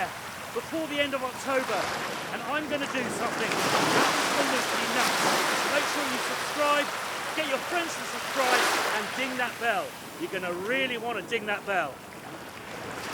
there before the end of October, and I'm going to do something absolutely nuts. Make sure you subscribe, get your friends to subscribe, and ding that bell. You're going to really want to ding that bell.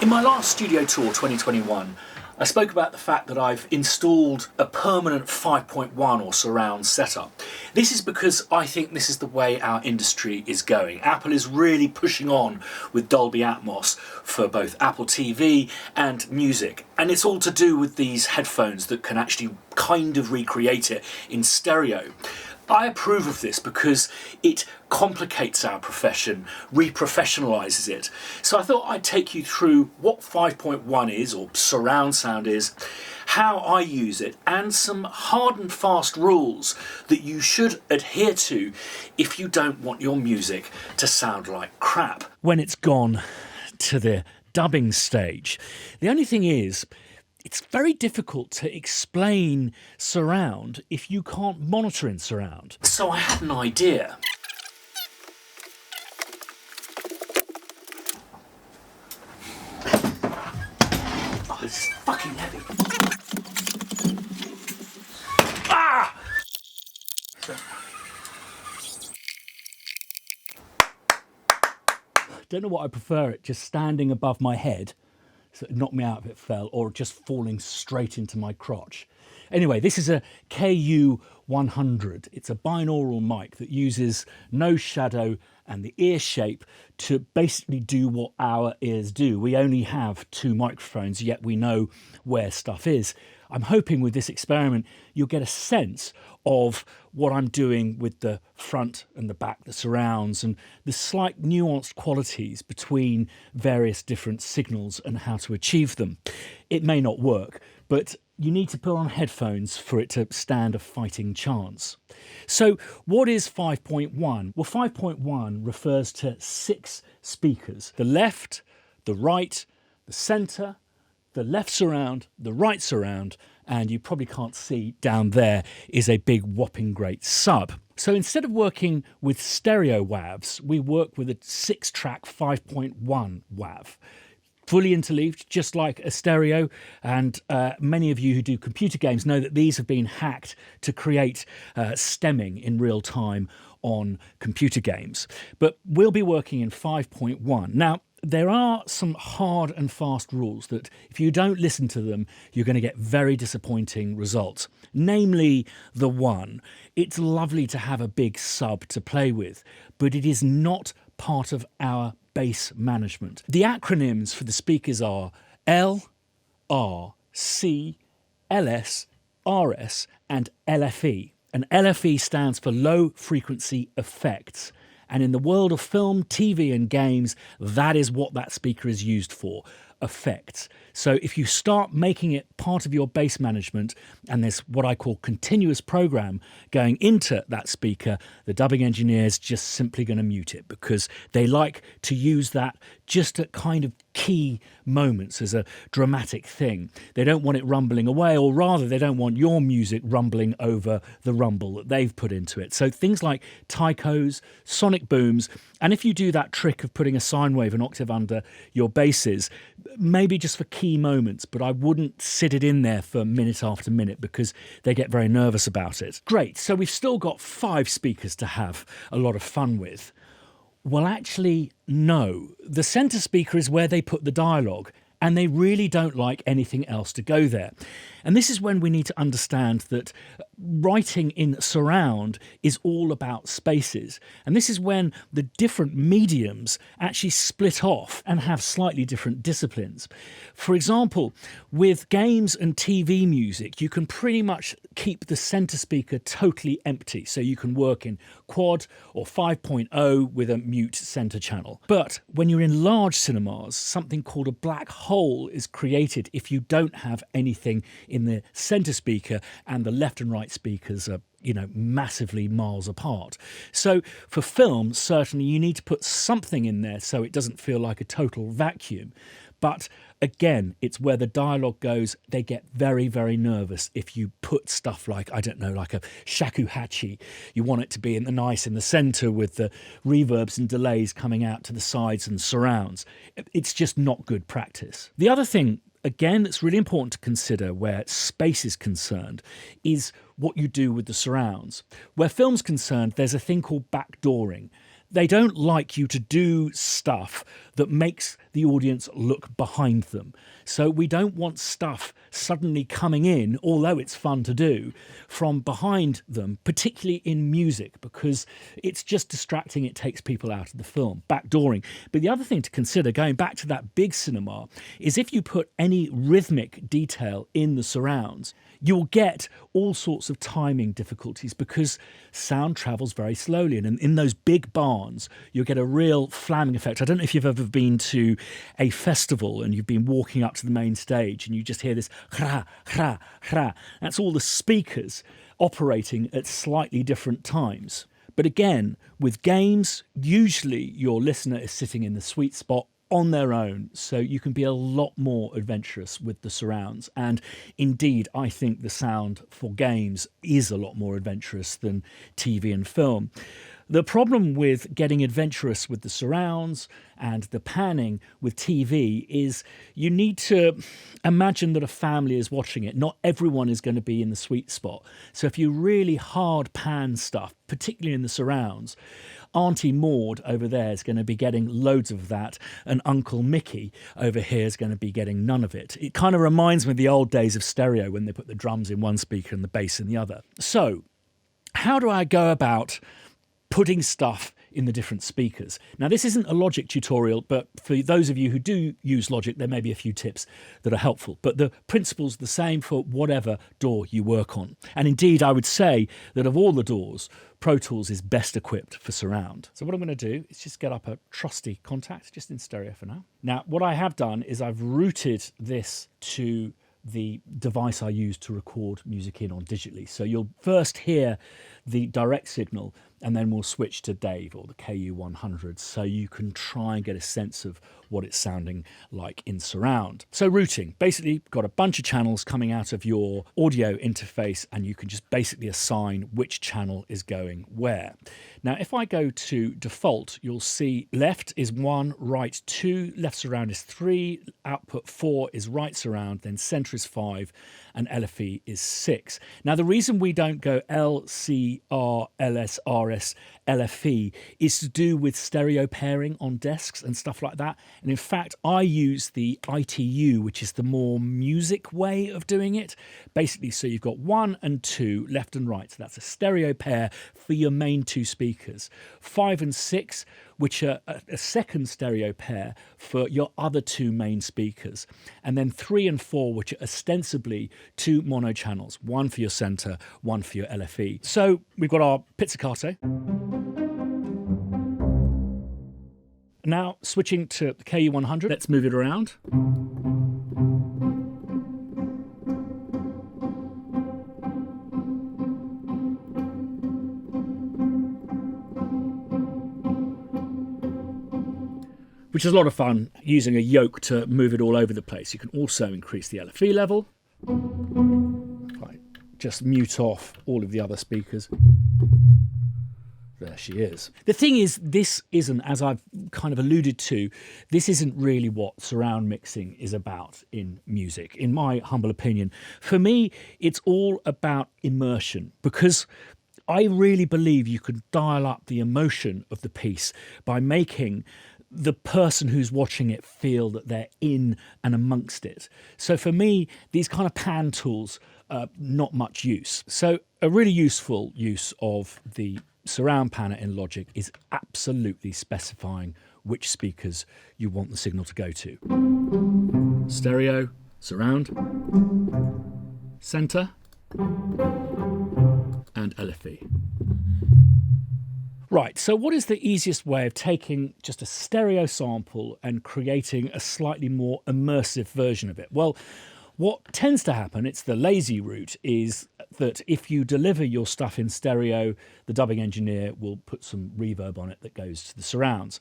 In my last studio tour 2021, I spoke about the fact that I've installed a permanent 5.1 or surround setup. This is because I think this is the way our industry is going. Apple is really pushing on with Dolby Atmos for both Apple TV and music. And it's all to do with these headphones that can actually kind of recreate it in stereo. I approve of this because it complicates our profession, reprofessionalises it. So I thought I'd take you through what 5.1 is, or surround sound is, how I use it, and some hard and fast rules that you should adhere to if you don't want your music to sound like crap. When it's gone to the dubbing stage, the only thing is, it's very difficult to explain surround if you can't monitor in surround. So I had an idea. Oh, this is fucking heavy. Ah! Don't know what I prefer, it just standing above my head, so it knocked me out if it fell, or just falling straight into my crotch. Anyway, this is a KU100. It's a binaural mic that uses nose shadow and the ear shape to basically do what our ears do. We only have two microphones, yet we know where stuff is. I'm hoping with this experiment you'll get a sense of what I'm doing with the front and the back, the surrounds, and the slight nuanced qualities between various different signals and how to achieve them. It may not work, but you need to put on headphones for it to stand a fighting chance. So what is 5.1? Well, 5.1 refers to 6 speakers: the left, the right, the centre, the left surround, the right surround, and you probably can't see down there is a big whopping great sub. So instead of working with stereo WAVs, we work with a 6-track 5.1 WAV. Fully interleaved, just like a stereo, and many of you who do computer games know that these have been hacked to create stemming in real time on computer games. But we'll be working in 5.1. Now, there are some hard and fast rules that if you don't listen to them, you're going to get very disappointing results. Namely, the one, it's lovely to have a big sub to play with, but it is not part of our bass management. The acronyms for the speakers are L, R, C, LS, RS, and LFE. And LFE stands for low frequency effects. And in the world of film, TV, and games, that is what that speaker is used for, effects. So if you start making it part of your bass management, and there's what I call continuous program going into that speaker, the dubbing engineer's just simply going to mute it, because they like to use that just at kind of key moments as a dramatic thing. They don't want it rumbling away, or rather they don't want your music rumbling over the rumble that they've put into it. So things like taikos, sonic booms, and if you do that trick of putting a sine wave an octave under your basses, maybe just for key moments, but I wouldn't sit it in there for minute after minute because they get very nervous about it. Great, so we've still got 5 speakers to have a lot of fun with. Well, actually, no. The centre speaker is where they put the dialogue, and they really don't like anything else to go there. And this is when we need to understand that writing in surround is all about spaces. And this is when the different mediums actually split off and have slightly different disciplines. For example, with games and TV music, you can pretty much keep the center speaker totally empty. So you can work in quad or 5.0 with a mute center channel. But when you're in large cinemas, something called a black hole is created if you don't have anything in the center speaker and the left and right speakers are, massively miles apart. So for film, certainly you need to put something in there so it doesn't feel like a total vacuum. But again, it's where the dialogue goes. They get very, very nervous if you put stuff like, like a shakuhachi. You want it to be in the center with the reverbs and delays coming out to the sides and surrounds. It's just not good practice. The other thing again, that's really important to consider where space is concerned is what you do with the surrounds. Where film's concerned, there's a thing called backdooring. They don't like you to do stuff that makes the audience look behind them. So we don't want stuff suddenly coming in, although it's fun to do, from behind them, particularly in music, because it's just distracting. It takes people out of the film. Backdooring. But the other thing to consider, going back to that big cinema, is if you put any rhythmic detail in the surrounds, you'll get all sorts of timing difficulties because sound travels very slowly. And in those big barns, you'll get a real flamming effect. I don't know if you've ever been to a festival and you've been walking up to the main stage and you just hear this hra, hra, hra. That's all the speakers operating at slightly different times. But again, with games, usually your listener is sitting in the sweet spot on their own, so you can be a lot more adventurous with the surrounds. And indeed, I think the sound for games is a lot more adventurous than TV and film. The problem with getting adventurous with the surrounds and the panning with TV is you need to imagine that a family is watching it. Not everyone is going to be in the sweet spot. So if you really hard pan stuff, particularly in the surrounds, Auntie Maud over there is going to be getting loads of that, and Uncle Mickey over here is going to be getting none of it. It kind of reminds me of the old days of stereo when they put the drums in one speaker and the bass in the other. So how do I go about putting stuff in the different speakers? Now, this isn't a Logic tutorial, but for those of you who do use Logic, there may be a few tips that are helpful. But the principle's the same for whatever DAW you work on. And indeed, I would say that of all the DAWs, Pro Tools is best equipped for surround. So what I'm going to do is just get up a trusty contact, just in stereo for now. Now, what I have done is I've routed this to the device I use to record music in on digitally. So you'll first hear the direct signal, and then we'll switch to Dave or the KU100, so you can try and get a sense of what it's sounding like in surround. So routing, basically got a bunch of channels coming out of your audio interface, and you can just basically assign which channel is going where. Now, if I go to default, you'll see left is 1, right 2, left surround is 3, output 4 is right surround, then center is 5, and LFE is 6. Now, the reason we don't go L, C, R, LS, RS, LFE is to do with stereo pairing on desks and stuff like that. And in fact, I use the ITU, which is the more music way of doing it. Basically, so you've got 1 and 2, left and right. So that's a stereo pair for your main 2 speakers. 5 and 6, which are a second stereo pair for your other 2 main speakers. And then 3 and 4, which are ostensibly 2 mono channels, 1 for your center, 1 for your LFE. So we've got our pizzicato. Now, switching to the KU100, let's move it around. Which is a lot of fun, using a yoke to move it all over the place. You can also increase the LFE level. Right, just mute off all of the other speakers. There she is. The thing is, this isn't, as I've kind of alluded to, this isn't really what surround mixing is about in music, in my humble opinion. For me, it's all about immersion, because I really believe you can dial up the emotion of the piece by making the person who's watching it feel that they're in and amongst it. So for me, these kind of pan tools are not much use. So a really useful use of the surround panner in Logic is absolutely specifying which speakers you want the signal to go to. Stereo, surround, center, and LFE. Right, so what is the easiest way of taking just a stereo sample and creating a slightly more immersive version of it? Well, what tends to happen, it's the lazy route, is that if you deliver your stuff in stereo, the dubbing engineer will put some reverb on it that goes to the surrounds.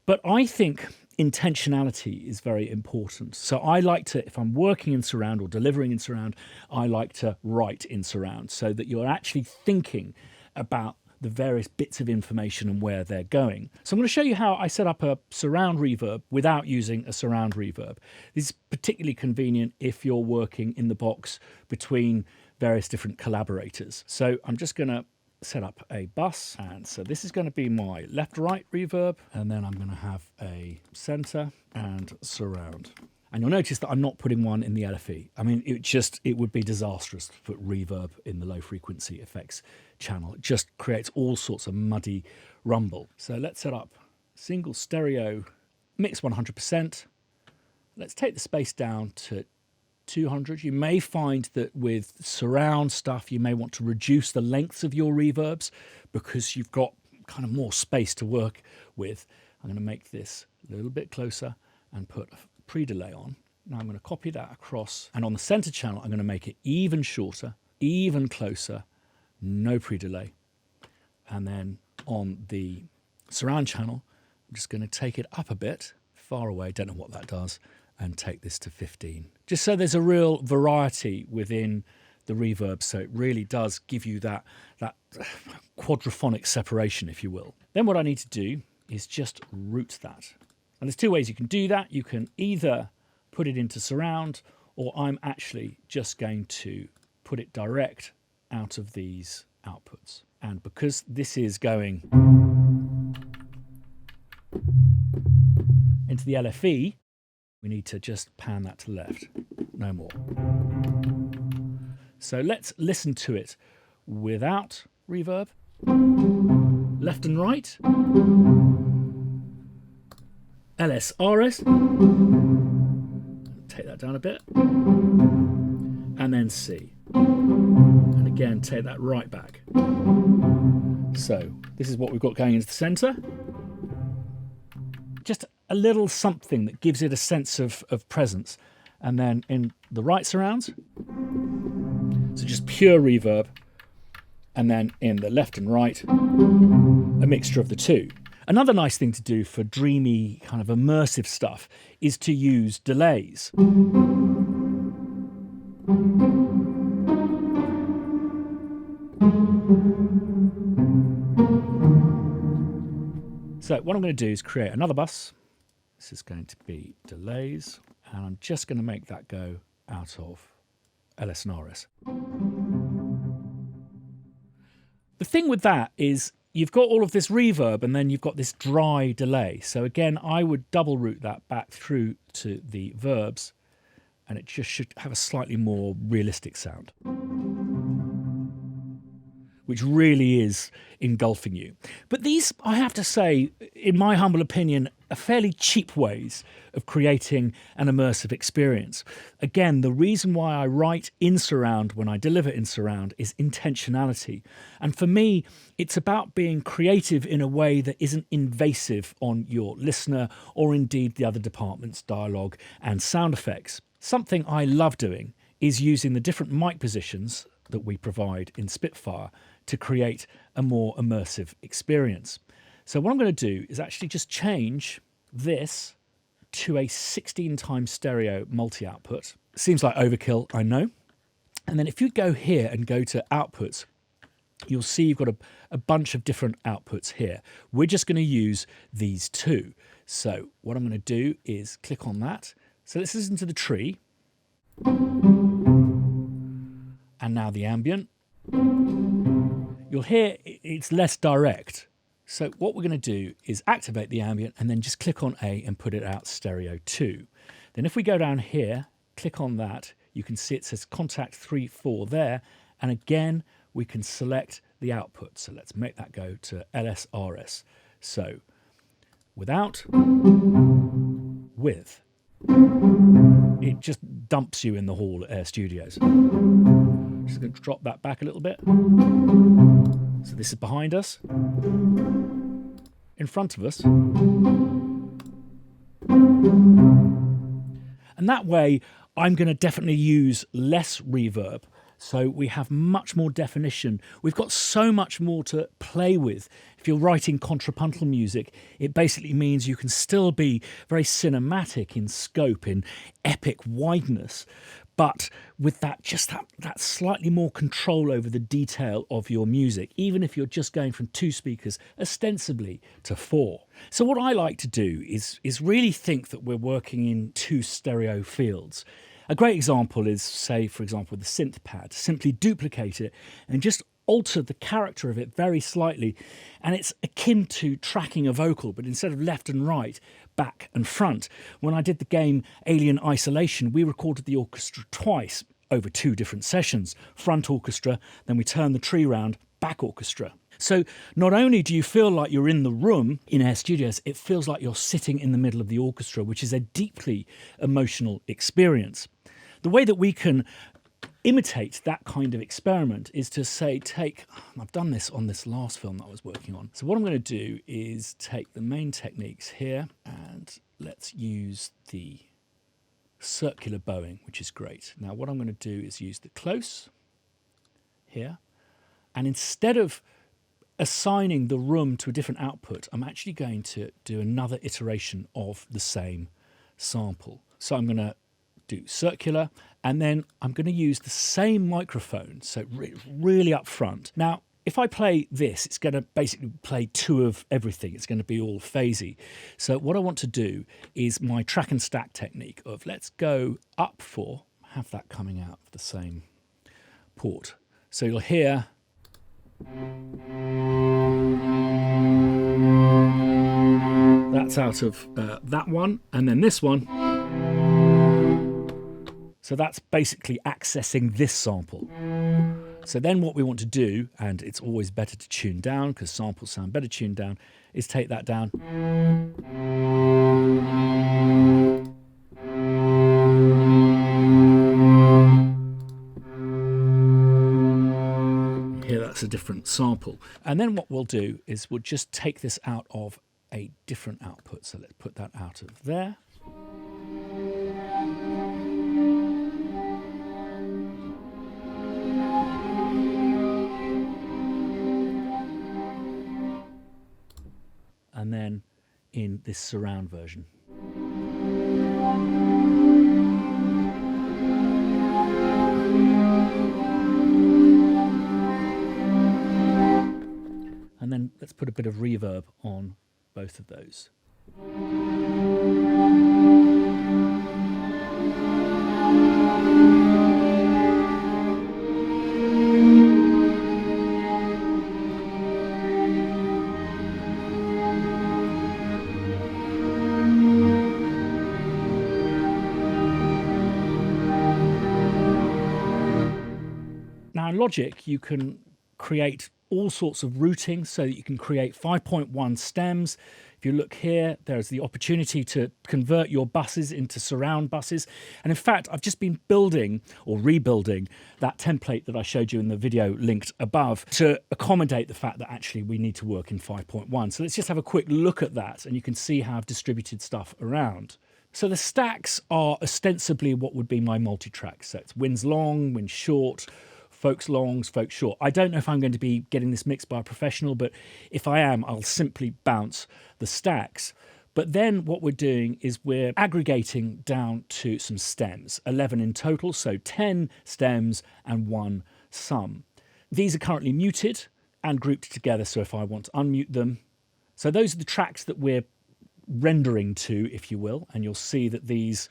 But I think intentionality is very important. So I like to, if I'm working in surround or delivering in surround, I like to write in surround so that you're actually thinking about the various bits of information and where they're going. So I'm going to show you how I set up a surround reverb without using a surround reverb. This is particularly convenient if you're working in the box between various different collaborators. So I'm just going to set up a bus, and so this is going to be my left-right reverb, and then I'm going to have a center and surround. And you'll notice that I'm not putting one in the LFE. I mean, it would be disastrous to put reverb in the low frequency effects channel. It just creates all sorts of muddy rumble. So let's set up single stereo, mix 100%. Let's take the space down to 200. You may find that with surround stuff, you may want to reduce the lengths of your reverbs because you've got kind of more space to work with. I'm going to make this a little bit closer and put a pre-delay on. Now I'm going to copy that across, and on the center channel, I'm going to make it even shorter, even closer, no pre-delay. And then on the surround channel, I'm just going to take it up a bit, far away, don't know what that does, and take this to 15. Just so there's a real variety within the reverb, so it really does give you that quadraphonic separation, if you will. Then what I need to do is just route that. And there's two ways you can do that. You can either put it into surround, or I'm actually just going to put it direct out of these outputs. And because this is going into the LFE, we need to just pan that to the left, no more. So let's listen to it without reverb. Left and right. LS, RS. Take that down a bit. And then C. And again, take that right back. So this is what we've got going into the center. Just a little something that gives it a sense of presence. And then in the right surrounds, so just pure reverb. And then in the left and right, a mixture of the two. Another nice thing to do for dreamy, kind of immersive stuff is to use delays. So what I'm going to do is create another bus. This is going to be delays, and I'm just going to make that go out of LS and RS. The thing with that is you've got all of this reverb and then you've got this dry delay. So again, I would double route that back through to the verbs, and it just should have a slightly more realistic sound, which really is engulfing you. But these, I have to say, in my humble opinion, are fairly cheap ways of creating an immersive experience. Again, the reason why I write in surround when I deliver in surround is intentionality. And for me, it's about being creative in a way that isn't invasive on your listener or indeed the other department's dialogue and sound effects. Something I love doing is using the different mic positions that we provide in Spitfire to create a more immersive experience. So what I'm going to do is actually just change this to a 16 times stereo multi-output. Seems like overkill, I know. And then if you go here and go to outputs, you'll see you've got a bunch of different outputs here. We're just going to use these two. So what I'm going to do is click on that. So let's listen to the tree. And now the ambient. You'll hear it's less direct. So what we're going to do is activate the ambient and then just click on A and put it out stereo 2. Then if we go down here, click on that, you can see it says contact 3, 4 there. And again, we can select the output. So let's make that go to LSRS. So without, with. It just dumps you in the hall at Air Studios. Just going to drop that back a little bit. So this is behind us. In front of us. And that way, I'm going to definitely use less reverb. So we have much more definition. We've got so much more to play with. If you're writing contrapuntal music, it basically means you can still be very cinematic in scope, in epic wideness, but with that slightly more control over the detail of your music, even if you're just going from 2 speakers ostensibly to 4. So what I like to do is really think that we're working in 2 stereo fields. A great example is, say, for example, with the synth pad. Simply duplicate it and just alter the character of it very slightly, and it's akin to tracking a vocal, but instead of left and right, back and front. When I did the game Alien Isolation, we recorded the orchestra twice over 2 different sessions. Front orchestra, then we turned the tree round, back orchestra. So not only do you feel like you're in the room in Air Studios, it feels like you're sitting in the middle of the orchestra, which is a deeply emotional experience. The way that we can imitate that kind of experiment is to say, I've done this on this last film that I was working on. So what I'm going to do is take the main techniques here, and let's use the circular bowing, which is great. Now what I'm going to do is use the close here, and instead of assigning the room to a different output, I'm actually going to do another iteration of the same sample. So I'm going to do circular, and then I'm going to use the same microphone, so really up front. Now, if I play this, it's going to basically play 2 of everything. It's going to be all phasey. So what I want to do is my track and stack technique of let's go up 4, have that coming out of the same port. So you'll hear that's out of that one, and then this one. So that's basically accessing this sample. So then what we want to do, and it's always better to tune down because samples sound better tuned down, is take that down. Here that's a different sample. And then what we'll do is we'll just take this out of a different output. So let's put that out of there. And then in this surround version. And then let's put a bit of reverb on both of those. Now in Logic, you can create all sorts of routing so that you can create 5.1 stems. If you look here, there's the opportunity to convert your buses into surround buses. And in fact, I've just been building or rebuilding that template that I showed you in the video linked above to accommodate the fact that actually we need to work in 5.1. So let's just have a quick look at that, and you can see how I've distributed stuff around. So the stacks are ostensibly what would be my multi-track. So it's wins long, wins short, folks longs, folks short. I don't know if I'm going to be getting this mixed by a professional, but if I am, I'll simply bounce the stacks. But then what we're doing is we're aggregating down to some stems, 11 in total, so 10 stems and 1 sum. These are currently muted and grouped together, so if I want to unmute them. So those are the tracks that we're rendering to, if you will, and you'll see that these,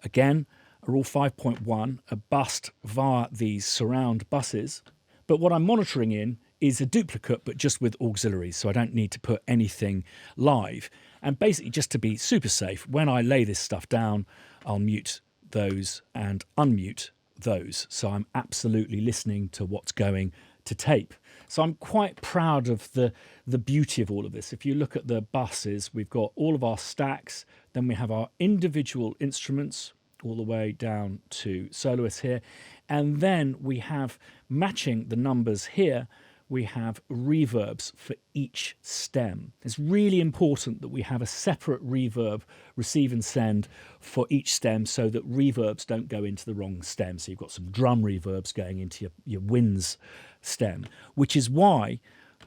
again, are all 5.1, are bussed via these surround buses. But what I'm monitoring in is a duplicate, but just with auxiliaries, so I don't need to put anything live. And basically, just to be super safe, when I lay this stuff down, I'll mute those and unmute those. So I'm absolutely listening to what's going to tape. So I'm quite proud of the beauty of all of this. If you look at the buses, we've got all of our stacks, then we have our individual instruments, all the way down to soloists here. And then we have, matching the numbers here, we have reverbs for each stem. It's really important that we have a separate reverb receive and send for each stem so that reverbs don't go into the wrong stem. So you've got some drum reverbs going into your winds stem, which is why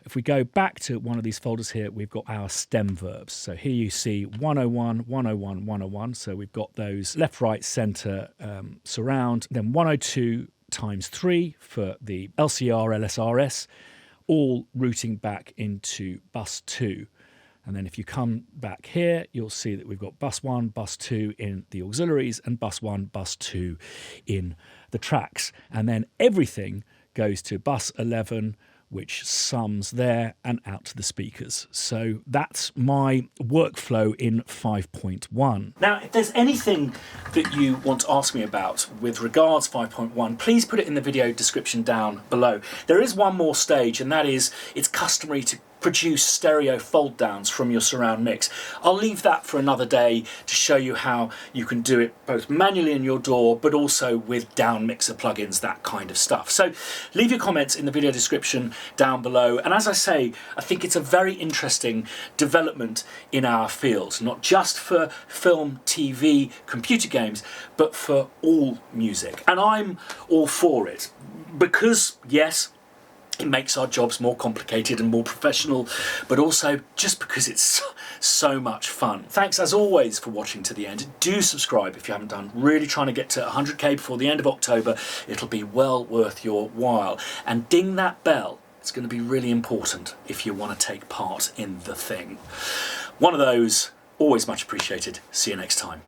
If we go back to one of these folders here, we've got our stem verbs. So here you see 101, 101, 101. So we've got those left, right, centre, surround. Then 102 times 3 for the LCR, LSRS, all routing back into bus 2. And then if you come back here, you'll see that we've got bus 1, bus 2 in the auxiliaries and bus 1, bus 2 in the tracks. And then everything goes to bus 11, which sums there and out to the speakers. So that's my workflow in 5.1. Now, if there's anything that you want to ask me about with regards 5.1, please put it in the video description down below. There is one more stage, and that is it's customary to produce stereo fold downs from your surround mix. I'll leave that for another day to show you how you can do it both manually in your DAW but also with down mixer plugins, that kind of stuff. So leave your comments in the video description down below, and as I say, I think it's a very interesting development in our field, not just for film, TV, computer games, but for all music. And I'm all for it because, yes, it makes our jobs more complicated and more professional, but also just because it's so much fun. Thanks as always for watching to the end. Do subscribe if you haven't done. Really trying to get to 100k before the end of October. It'll be well worth your while. And ding that bell. It's going to be really important if you want to take part in the thing. One of those, always much appreciated. See you next time.